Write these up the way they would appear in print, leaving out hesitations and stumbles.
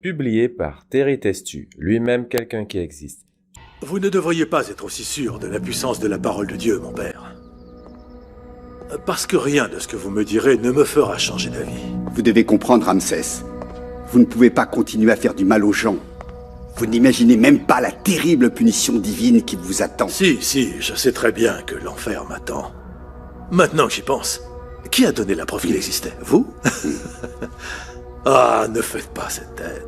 Publié par Terry Testu, lui-même quelqu'un qui existe. Vous ne devriez pas être aussi sûr de la puissance de la parole de Dieu, mon père. Parce que rien de ce que vous me direz ne me fera changer d'avis. Vous devez comprendre, Ramsès. Vous ne pouvez pas continuer à faire du mal aux gens. Vous n'imaginez même pas la terrible punition divine qui vous attend. Si, je sais très bien que l'enfer m'attend. Maintenant que j'y pense, qui a donné la preuve qu'il existait? Vous? Ah, ne faites pas cette tête.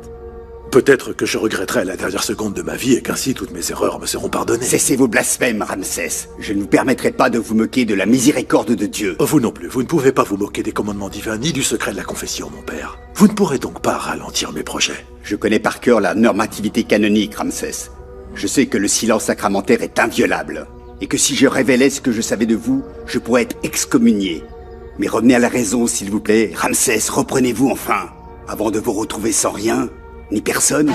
Peut-être que je regretterai la dernière seconde de ma vie et qu'ainsi toutes mes erreurs me seront pardonnées. Cessez vos blasphèmes, Ramsès. Je ne vous permettrai pas de vous moquer de la miséricorde de Dieu. Vous non plus, vous ne pouvez pas vous moquer des commandements divins ni du secret de la confession, mon père. Vous ne pourrez donc pas ralentir mes projets. Je connais par cœur la normativité canonique, Ramsès. Je sais que le silence sacramentaire est inviolable, et que si je révélais ce que je savais de vous, je pourrais être excommunié. Mais revenez à la raison, s'il vous plaît. Ramsès, reprenez-vous enfin, avant de vous retrouver sans rien, ni personne.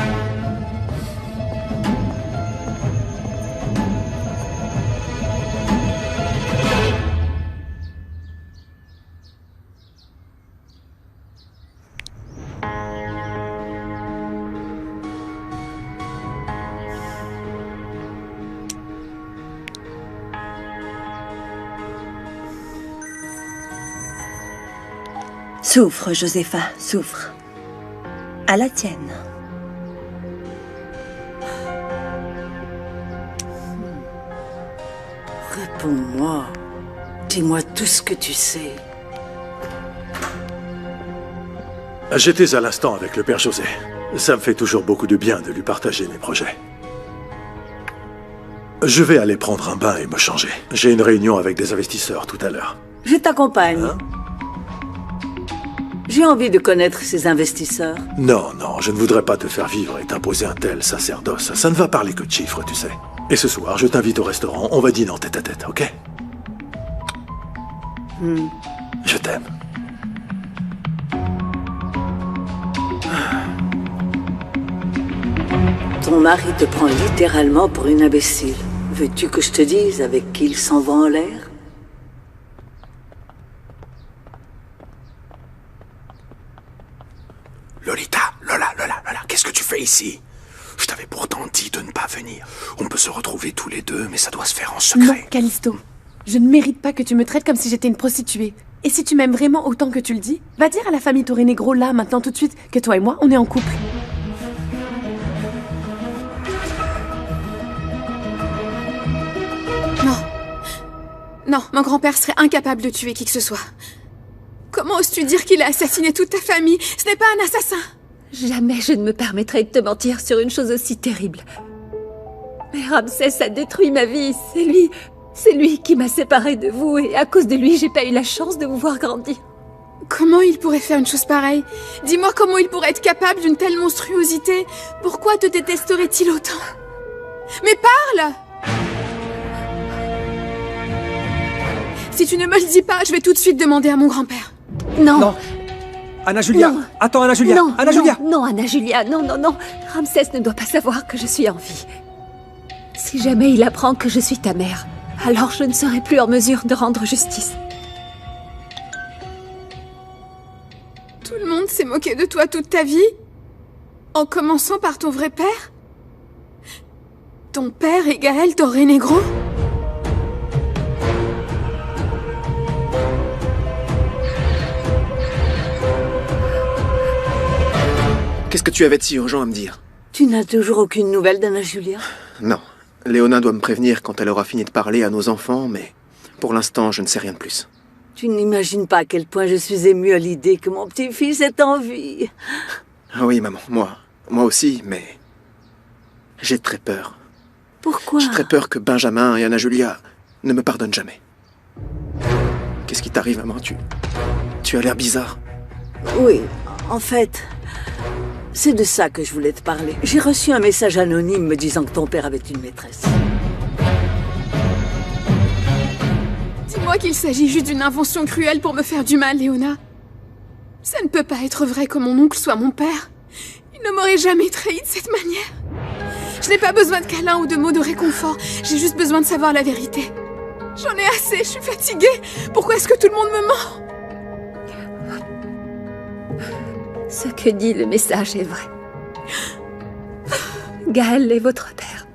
Souffre, Josépha, souffre. À la tienne. Réponds-moi. Dis-moi tout ce que tu sais. J'étais à l'instant avec le père José. Ça me fait toujours beaucoup de bien de lui partager mes projets. Je vais aller prendre un bain et me changer. J'ai une réunion avec des investisseurs tout à l'heure. Je t'accompagne. Hein? J'ai envie de connaître ces investisseurs. Non, je ne voudrais pas te faire vivre et t'imposer un tel sacerdoce. Ça ne va parler que de chiffres, tu sais. Et ce soir, je t'invite au restaurant. On va dîner en tête-à-tête, ok? Je t'aime. Ton mari te prend littéralement pour une imbécile. Veux-tu que je te dise avec qui il s'en va en l'air? Lolita, Lola, qu'est-ce que tu fais ici? Je t'avais pourtant dit de ne pas venir. On peut se retrouver tous les deux, mais ça doit se faire en secret. Non, Callisto. Je ne mérite pas que tu me traites comme si j'étais une prostituée. Et si tu m'aimes vraiment autant que tu le dis, va dire à la famille Torrenegro là, maintenant, tout de suite, que toi et moi, on est en couple. Non, mon grand-père serait incapable de tuer qui que ce soit. Comment oses-tu dire qu'il a assassiné toute ta famille? Ce n'est pas un assassin! Jamais je ne me permettrai de te mentir sur une chose aussi terrible. Mais Ramsès a détruit ma vie. C'est lui qui m'a séparée de vous et à cause de lui, j'ai pas eu la chance de vous voir grandir. Comment il pourrait faire une chose pareille? Dis-moi comment il pourrait être capable d'une telle monstruosité? Pourquoi te détesterait-il autant? Mais parle! Si tu ne me le dis pas, je vais tout de suite demander à mon grand-père. Non. Anna Julia. Non. Attends, Anna Julia. Non, Anna Julia. Non, Anna Julia, non. Ramsès ne doit pas savoir que je suis en vie. Si jamais il apprend que je suis ta mère, alors je ne serai plus en mesure de rendre justice. Tout le monde s'est moqué de toi toute ta vie? En commençant par ton vrai père? Ton père et Gaël Torrenegro? Qu'est-ce que tu avais de si urgent à me dire? Tu n'as toujours aucune nouvelle d'Anna Julia? Non. Léona doit me prévenir quand elle aura fini de parler à nos enfants, mais pour l'instant, je ne sais rien de plus. Tu n'imagines pas à quel point je suis émue à l'idée que mon petit-fils est en vie. Oui, maman, moi aussi, mais j'ai très peur. Pourquoi? J'ai très peur que Benjamin et Anna Julia ne me pardonnent jamais. Qu'est-ce qui t'arrive, maman? Tu as l'air bizarre. Oui, en fait, c'est de ça que je voulais te parler. J'ai reçu un message anonyme me disant que ton père avait une maîtresse. Dis-moi qu'il s'agit juste d'une invention cruelle pour me faire du mal, Léona. Ça ne peut pas être vrai que mon oncle soit mon père. Il ne m'aurait jamais trahi de cette manière. Je n'ai pas besoin de câlins ou de mots de réconfort. J'ai juste besoin de savoir la vérité. J'en ai assez, je suis fatiguée. Pourquoi est-ce que tout le monde me ment? Ce que dit le message est vrai. Gaël est votre père.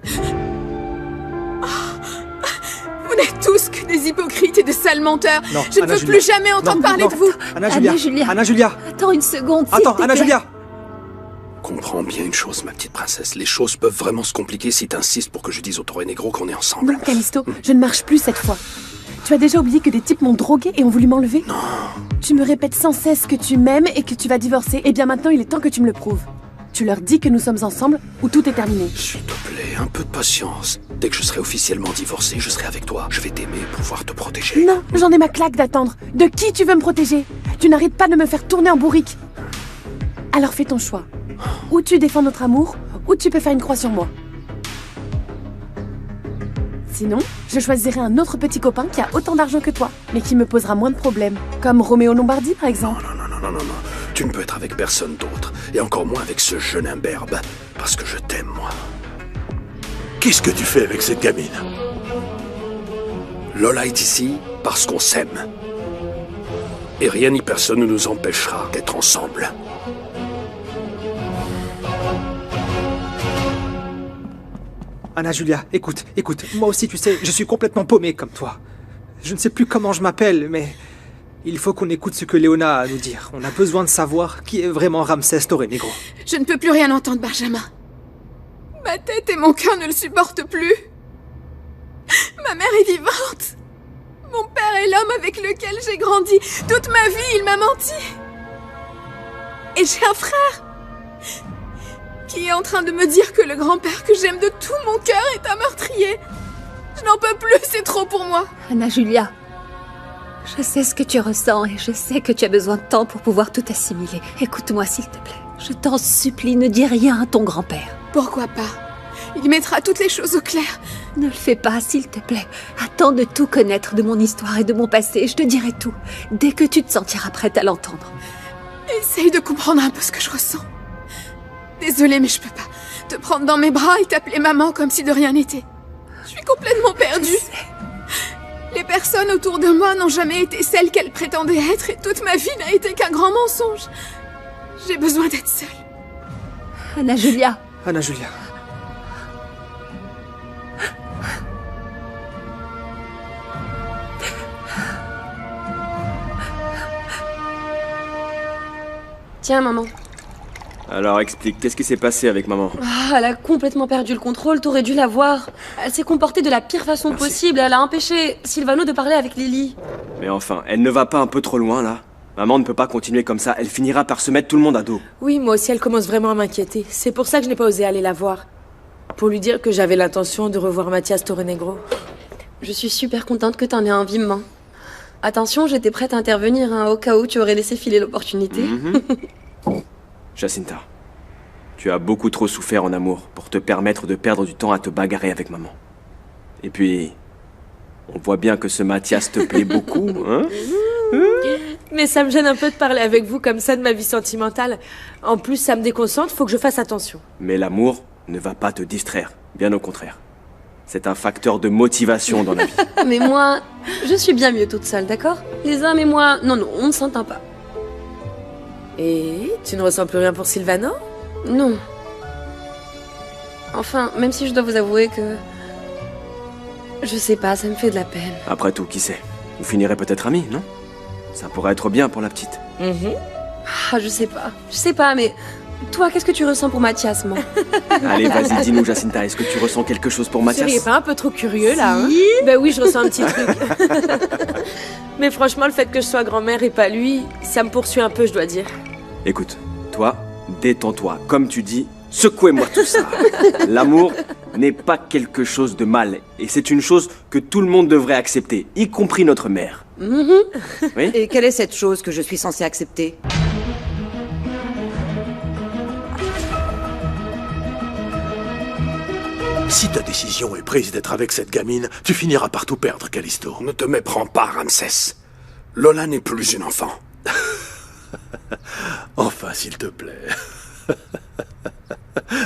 Vous n'êtes tous que des hypocrites et de sales menteurs. Non, Je ne Anna veux Julia. plus jamais entendre parler de vous. Anna Julia. Attends une seconde, s'il Attends, te Anna plaît. Julia. Comprends bien une chose, ma petite princesse. Les choses peuvent vraiment se compliquer si t'insistes pour que je dise au Torre Negro qu'on est ensemble. Non, Callisto, je ne marche plus cette fois. Tu as déjà oublié que des types m'ont drogué et ont voulu m'enlever? Non. Tu me répètes sans cesse que tu m'aimes et que tu vas divorcer. Et bien maintenant, il est temps que tu me le prouves. Tu leur dis que nous sommes ensemble ou tout est terminé. S'il te plaît, un peu de patience. Dès que je serai officiellement divorcé, je serai avec toi. Je vais t'aimer et pouvoir te protéger. Non, j'en ai ma claque d'attendre. De qui tu veux me protéger? Tu n'arrêtes pas de me faire tourner en bourrique. Alors fais ton choix. Ou tu défends notre amour, ou tu peux faire une croix sur moi. Sinon, je choisirai un autre petit copain qui a autant d'argent que toi, mais qui me posera moins de problèmes. Comme Roméo Lombardi, par exemple. Non. Tu ne peux être avec personne d'autre. Et encore moins avec ce jeune imberbe. Parce que je t'aime, moi. Qu'est-ce que tu fais avec cette gamine? Lola est ici parce qu'on s'aime. Et rien ni personne ne nous empêchera d'être ensemble. Anna Julia, écoute, moi aussi tu sais, je suis complètement paumé comme toi. Je ne sais plus comment je m'appelle, mais il faut qu'on écoute ce que Léona a à nous dire. On a besoin de savoir qui est vraiment Ramsès Torre Negro. Je ne peux plus rien entendre, Benjamin. Ma tête et mon cœur ne le supportent plus. Ma mère est vivante. Mon père est l'homme avec lequel j'ai grandi. Toute ma vie, il m'a menti. Et j'ai un frère qui est en train de me dire que le grand-père que j'aime de tout mon cœur est un meurtrier. Je n'en peux plus, c'est trop pour moi. Anna Julia, je sais ce que tu ressens et je sais que tu as besoin de temps pour pouvoir tout assimiler. Écoute-moi, s'il te plaît. Je t'en supplie, ne dis rien à ton grand-père. Pourquoi pas? Il mettra toutes les choses au clair. Ne le fais pas, s'il te plaît. Attends de tout connaître de mon histoire et de mon passé. Je te dirai tout, dès que tu te sentiras prête à l'entendre. Essaye de comprendre un peu ce que je ressens. Désolée, mais je peux pas te prendre dans mes bras et t'appeler maman comme si de rien n'était. Je suis complètement perdue. Les personnes autour de moi n'ont jamais été celles qu'elles prétendaient être et toute ma vie n'a été qu'un grand mensonge. J'ai besoin d'être seule. Anna Julia. Anna Julia. Tiens, maman. Alors explique, qu'est-ce qui s'est passé avec maman? Ah, elle a complètement perdu le contrôle, t'aurais dû la voir. Elle s'est comportée de la pire façon possible, elle a empêché Silvano de parler avec Lily. Mais enfin, elle ne va pas un peu trop loin là? Maman ne peut pas continuer comme ça, elle finira par se mettre tout le monde à dos. Oui, moi aussi elle commence vraiment à m'inquiéter. C'est pour ça que je n'ai pas osé aller la voir. Pour lui dire que j'avais l'intention de revoir Mathias Torre Negro. Je suis super contente que t'en aies un vivement. Attention, j'étais prête à intervenir hein, au cas où tu aurais laissé filer l'opportunité. Jacinta, tu as beaucoup trop souffert en amour pour te permettre de perdre du temps à te bagarrer avec maman. Et puis, on voit bien que ce Mathias te plaît beaucoup, hein? Mais ça me gêne un peu de parler avec vous comme ça de ma vie sentimentale. En plus, ça me déconcentre, faut que je fasse attention. Mais l'amour ne va pas te distraire, bien au contraire. C'est un facteur de motivation dans la vie. Mais moi, je suis bien mieux toute seule, d'accord? Les hommes et moi, non, on ne s'entend pas. Et tu ne ressens plus rien pour Silvano? Non. Enfin, même si je dois vous avouer que... Je sais pas, ça me fait de la peine. Après tout, qui sait? Vous finirez peut-être amis, non? Ça pourrait être bien pour la petite. Ah, je sais pas, mais... Toi, qu'est-ce que tu ressens pour Mathias, moi? Allez, vas-y, dis-nous, Jacinta, est-ce que tu ressens quelque chose pour Mathias? Vous seriez pas un peu trop curieux, là, hein? Ben oui, je ressens un petit truc. Mais franchement, le fait que je sois grand-mère et pas lui, ça me poursuit un peu, je dois dire. Écoute, toi, détends-toi. Comme tu dis, secouez-moi tout ça. L'amour n'est pas quelque chose de mal. Et c'est une chose que tout le monde devrait accepter, y compris notre mère. Oui? Et quelle est cette chose que je suis censée accepter? Si ta décision est prise d'être avec cette gamine, tu finiras par tout perdre, Callisto. Ne te méprends pas, Ramsès. Lola n'est plus une enfant. Enfin, s'il te plaît.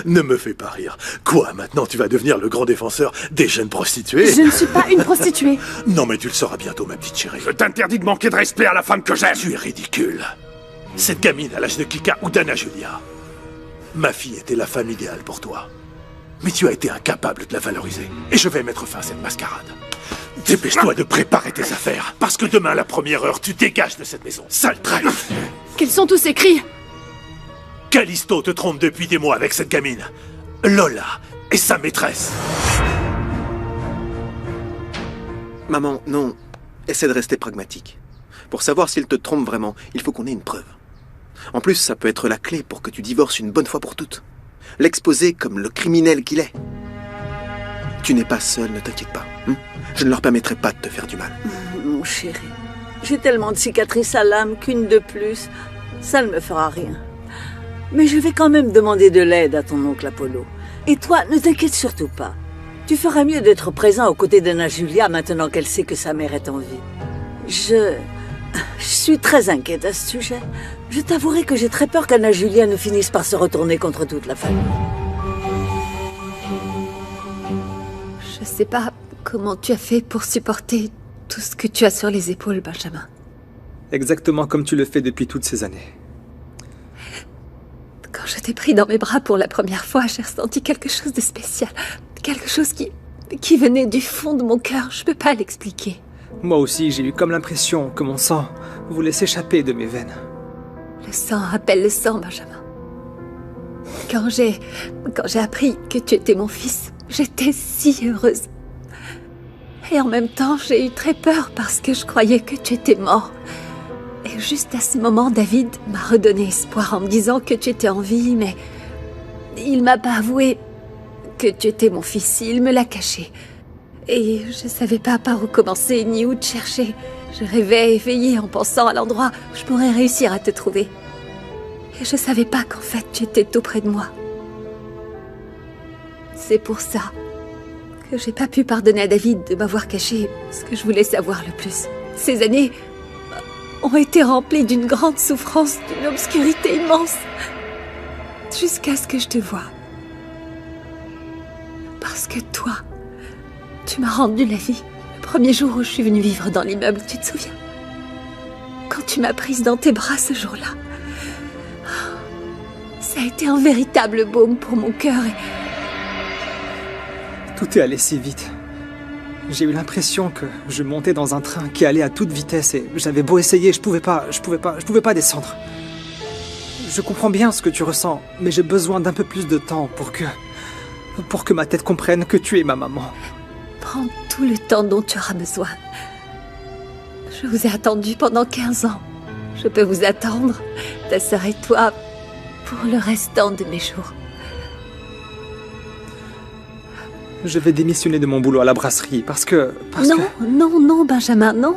Ne me fais pas rire. Quoi, maintenant tu vas devenir le grand défenseur des jeunes prostituées? Je ne suis pas une prostituée. Non, mais tu le sauras bientôt, ma petite chérie. Je t'interdis de manquer de respect à la femme que j'aime. Tu es ridicule. Cette gamine a l'âge de Kika ou d'Anna Julia. Ma fille était la femme idéale pour toi. Mais tu as été incapable de la valoriser. Et je vais mettre fin à cette mascarade. Dépêche-toi de préparer tes affaires, parce que demain, à la première heure, tu dégages de cette maison. Sale traître! Quels sont tous ces cris? Callisto te trompe depuis des mois avec cette gamine. Lola est sa maîtresse. Maman, non. Essaie de rester pragmatique. Pour savoir s'il te trompe vraiment, il faut qu'on ait une preuve. En plus, ça peut être la clé pour que tu divorces une bonne fois pour toutes. L'exposer comme le criminel qu'il est. Tu n'es pas seul, ne t'inquiète pas. Je ne leur permettrai pas de te faire du mal. Mon chéri, j'ai tellement de cicatrices à l'âme qu'une de plus, ça ne me fera rien. Mais je vais quand même demander de l'aide à ton oncle Apollo. Et toi, ne t'inquiète surtout pas. Tu feras mieux d'être présent aux côtés d'Anna Julia maintenant qu'elle sait que sa mère est en vie. Je suis très inquiète à ce sujet. Je t'avouerai que j'ai très peur qu'Anna Julia ne finisse par se retourner contre toute la famille. Je sais pas comment tu as fait pour supporter tout ce que tu as sur les épaules, Benjamin. Exactement comme tu le fais depuis toutes ces années. Quand je t'ai pris dans mes bras pour la première fois, j'ai ressenti quelque chose de spécial. Quelque chose qui venait du fond de mon cœur. Je peux pas l'expliquer. Moi aussi, j'ai eu comme l'impression que mon sang voulait s'échapper de mes veines. Le sang appelle le sang, Benjamin. Quand j'ai appris que tu étais mon fils, j'étais si heureuse. Et en même temps, j'ai eu très peur parce que je croyais que tu étais mort. Et juste à ce moment, David m'a redonné espoir en me disant que tu étais en vie, mais il m'a pas avoué que tu étais mon fils. Il me l'a caché. Et je savais pas par où commencer ni où te chercher. Je rêvais éveillée en pensant à l'endroit où je pourrais réussir à te trouver. Et je savais pas qu'en fait tu étais tout près de moi. C'est pour ça que j'ai pas pu pardonner à David de m'avoir caché ce que je voulais savoir le plus. Ces années ont été remplies d'une grande souffrance, d'une obscurité immense, jusqu'à ce que je te voie. Parce que toi, tu m'as rendu la vie. Le premier jour où je suis venue vivre dans l'immeuble, tu te souviens? Quand tu m'as prise dans tes bras ce jour-là, ça a été un véritable baume pour mon cœur et... Tout est allé si vite. J'ai eu l'impression que je montais dans un train qui allait à toute vitesse et j'avais beau essayer, je pouvais pas descendre. Je comprends bien ce que tu ressens, mais j'ai besoin d'un peu plus de temps pour que ma tête comprenne que tu es ma maman. Prends tout le temps dont tu auras besoin. Je vous ai attendu pendant 15 ans. Je peux vous attendre, ta sœur et toi, pour le restant de mes jours. Je vais démissionner de mon boulot à la brasserie parce que... Non, Benjamin, non.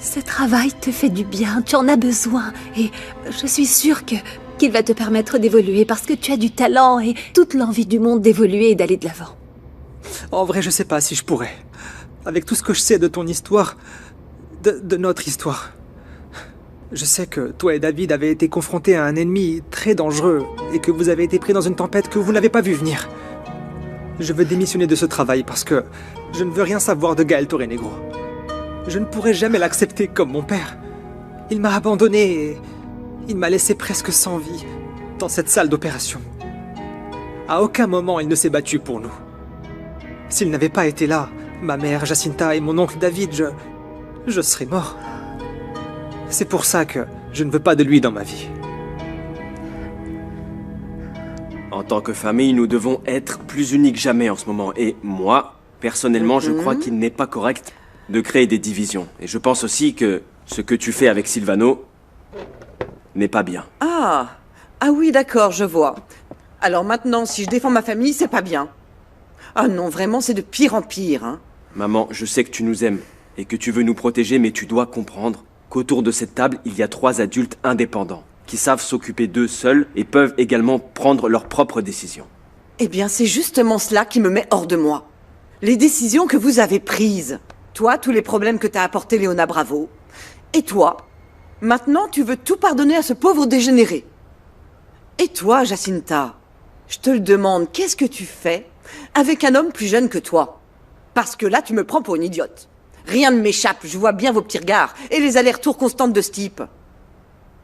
Ce travail te fait du bien, tu en as besoin. Et je suis sûre qu'il va te permettre d'évoluer parce que tu as du talent et toute l'envie du monde d'évoluer et d'aller de l'avant. En vrai, je sais pas si je pourrais. Avec tout ce que je sais de ton histoire, de notre histoire. Je sais que toi et David avez été confrontés à un ennemi très dangereux et que vous avez été pris dans une tempête que vous n'avez pas vu venir. Je veux démissionner de ce travail parce que je ne veux rien savoir de Gaël Torrenegro. Je ne pourrai jamais l'accepter comme mon père. Il m'a abandonné et il m'a laissé presque sans vie dans cette salle d'opération. À aucun moment il ne s'est battu pour nous. S'il n'avait pas été là, ma mère Jacinta et mon oncle David, je serais mort. C'est pour ça que je ne veux pas de lui dans ma vie. En tant que famille, nous devons être plus unis que jamais en ce moment. Et moi, personnellement, je crois qu'il n'est pas correct de créer des divisions. Et je pense aussi que ce que tu fais avec Silvano n'est pas bien. Ah oui, d'accord, je vois. Alors maintenant, si je défends ma famille, c'est pas bien. Ah non, vraiment, c'est de pire en pire, hein. Maman, je sais que tu nous aimes et que tu veux nous protéger, mais tu dois comprendre qu'autour de cette table, il y a 3 adultes indépendants qui savent s'occuper d'eux seuls et peuvent également prendre leurs propres décisions. Eh bien, c'est justement cela qui me met hors de moi. Les décisions que vous avez prises. Toi, tous les problèmes que t'as apportés Léona Bravo. Et toi, maintenant, tu veux tout pardonner à ce pauvre dégénéré. Et toi, Jacinta, je te le demande, qu'est-ce que tu fais avec un homme plus jeune que toi? Parce que là, tu me prends pour une idiote. Rien ne m'échappe, je vois bien vos petits regards et les allers-retours constants de ce type.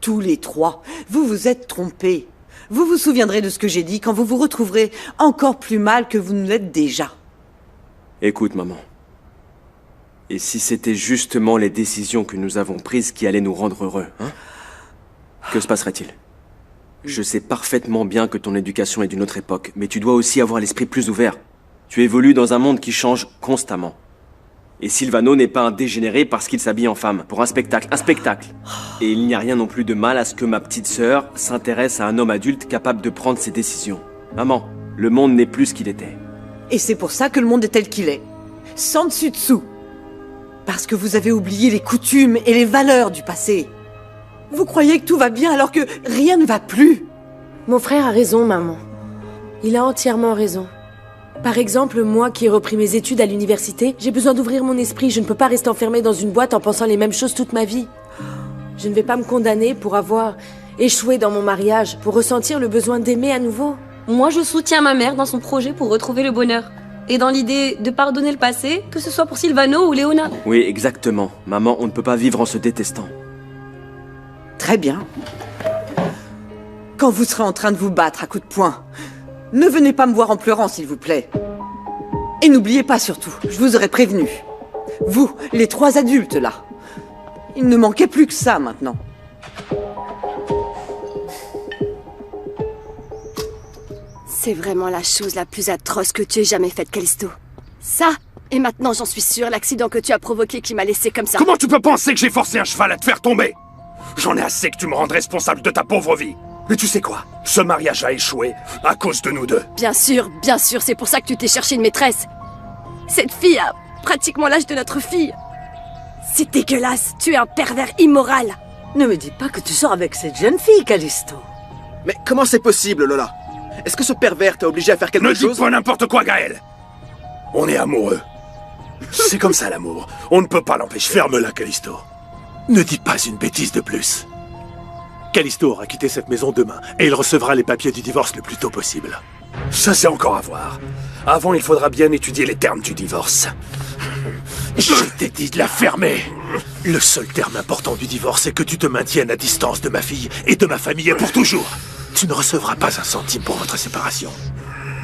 Tous les 3, vous vous êtes trompés. Vous vous souviendrez de ce que j'ai dit quand vous vous retrouverez encore plus mal que vous ne l'êtes déjà. Écoute, maman. Et si c'était justement les décisions que nous avons prises qui allaient nous rendre heureux, hein? Que se passerait-il? Je sais parfaitement bien que ton éducation est d'une autre époque, mais tu dois aussi avoir l'esprit plus ouvert. Tu évolues dans un monde qui change constamment. Et Silvano n'est pas un dégénéré parce qu'il s'habille en femme, pour un spectacle. Un spectacle. Et il n'y a rien non plus de mal à ce que ma petite sœur s'intéresse à un homme adulte capable de prendre ses décisions. Maman, le monde n'est plus ce qu'il était. Et c'est pour ça que le monde est tel qu'il est. Sans dessus-dessous. Parce que vous avez oublié les coutumes et les valeurs du passé. Vous croyez que tout va bien alors que rien ne va plus. Mon frère a raison, maman. Il a entièrement raison. Par exemple, moi qui ai repris mes études à l'université, j'ai besoin d'ouvrir mon esprit. Je ne peux pas rester enfermée dans une boîte en pensant les mêmes choses toute ma vie. Je ne vais pas me condamner pour avoir échoué dans mon mariage, pour ressentir le besoin d'aimer à nouveau. Moi, je soutiens ma mère dans son projet pour retrouver le bonheur. Et dans l'idée de pardonner le passé, que ce soit pour Silvano ou Léona. Oui, exactement. Maman, on ne peut pas vivre en se détestant. Très bien. Quand vous serez en train de vous battre à coups de poing, ne venez pas me voir en pleurant, s'il vous plaît. Et n'oubliez pas surtout, je vous aurais prévenu. Vous, les 3 adultes, là. Il ne manquait plus que ça, maintenant. C'est vraiment la chose la plus atroce que tu aies jamais faite, Callisto. Ça, et maintenant j'en suis sûre, l'accident que tu as provoqué qui m'a laissé comme ça. Comment tu peux penser que j'ai forcé un cheval à te faire tomber? J'en ai assez que tu me rendes responsable de ta pauvre vie. Mais tu sais quoi? Ce mariage a échoué à cause de nous deux. Bien sûr, c'est pour ça que tu t'es cherché une maîtresse. Cette fille a pratiquement l'âge de notre fille. C'est dégueulasse, tu es un pervers immoral. Ne me dis pas que tu sors avec cette jeune fille, Callisto. Mais comment c'est possible, Lola? Est-ce que ce pervers t'a obligé à faire quelque chose? Ne dis pas n'importe quoi, Gaël. On est amoureux. C'est comme ça, l'amour. On ne peut pas l'empêcher. Ferme-la, Callisto. Ne dis pas une bêtise de plus. Callisto aura quitté cette maison demain, et il recevra les papiers du divorce le plus tôt possible. Ça, c'est encore à voir. Avant, il faudra bien étudier les termes du divorce. Je t'ai dit de la fermer. Le seul terme important du divorce est que tu te maintiennes à distance de ma fille et de ma famille pour toujours. Tu ne recevras pas un centime pour votre séparation.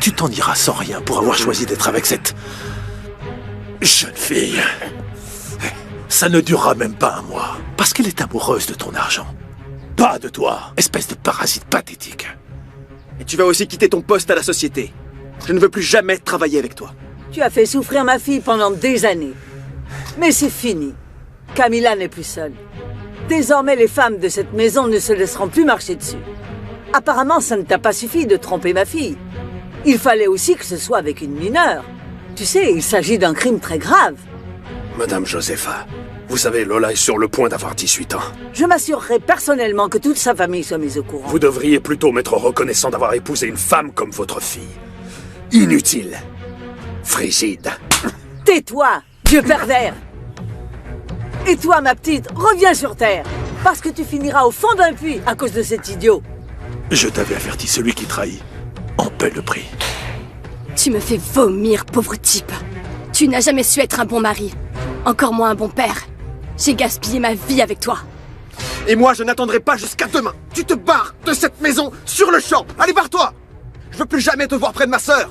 Tu t'en iras sans rien pour avoir choisi d'être avec cette jeune fille. Ça ne durera même pas un mois, parce qu'elle est amoureuse de ton argent. Pas de toi, espèce de parasite pathétique. Et tu vas aussi quitter ton poste à la société. Je ne veux plus jamais travailler avec toi. Tu as fait souffrir ma fille pendant des années. Mais c'est fini. Camilla n'est plus seule. Désormais, les femmes de cette maison ne se laisseront plus marcher dessus. Apparemment, ça ne t'a pas suffi de tromper ma fille. Il fallait aussi que ce soit avec une mineure. Tu sais, il s'agit d'un crime très grave. Madame Josepha, vous savez, Lola est sur le point d'avoir 18 ans. Je m'assurerai personnellement que toute sa famille soit mise au courant. Vous devriez plutôt m'être reconnaissant d'avoir épousé une femme comme votre fille. Inutile. Frigide. Tais-toi, vieux pervers! Et toi, ma petite, reviens sur Terre, parce que tu finiras au fond d'un puits à cause de cet idiot. Je t'avais averti, celui qui trahit en paie le prix. Tu me fais vomir, pauvre type. Tu n'as jamais su être un bon mari, encore moins un bon père. J'ai gaspillé ma vie avec toi. Et moi, je n'attendrai pas jusqu'à demain. Tu te barres de cette maison sur le champ. Allez, barre-toi. Je veux plus jamais te voir près de ma sœur.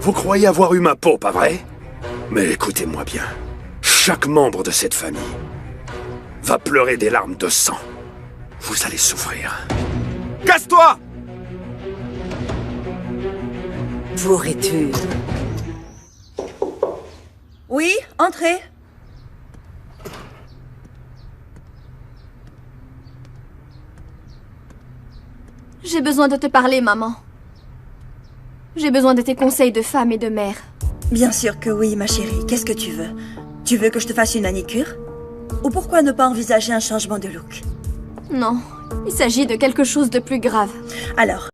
Vous croyez avoir eu ma peau, pas vrai? Mais écoutez-moi bien. Chaque membre de cette famille va pleurer des larmes de sang. Vous allez souffrir. Casse-toi! Pourrais-tu... Oui, entrez. J'ai besoin de te parler, maman. J'ai besoin de tes conseils de femme et de mère. Bien sûr que oui, ma chérie. Qu'est-ce que tu veux? Tu veux que je te fasse une manicure? Ou pourquoi ne pas envisager un changement de look? Non, il s'agit de quelque chose de plus grave. Alors,